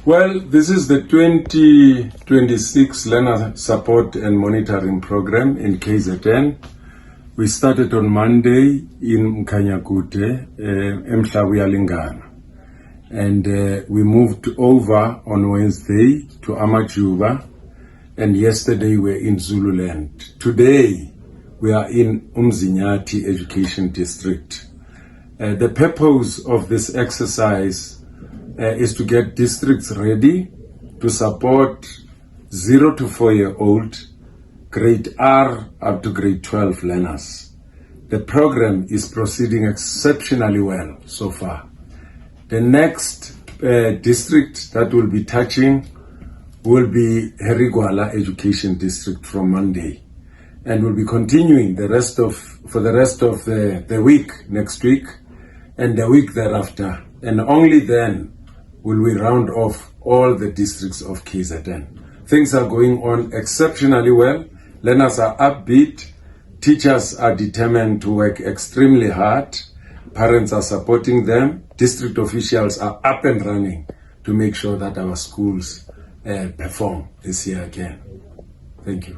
Well, this is the 2026 Learner Support and Monitoring Program in KZN. We started on Monday in uMzinyathi, Emhlabuyalingana. And we moved over on Wednesday to Amajuba. And yesterday we were in Zululand. Today we are in uMzinyathi Education District. The purpose of this exercise is to get districts ready to support 0 to 4-year-old, grade R up to grade 12 learners. The program is proceeding exceptionally well so far. The next district that will be touching will be Herigwala Education District from Monday. And we'll be continuing for the rest of the week, next week, and the week thereafter. And only then will we round off all the districts of KZN. Things are going on exceptionally well. Learners are upbeat. Teachers are determined to work extremely hard. Parents are supporting them. District officials are up and running to make sure that our schools perform this year again. Thank you.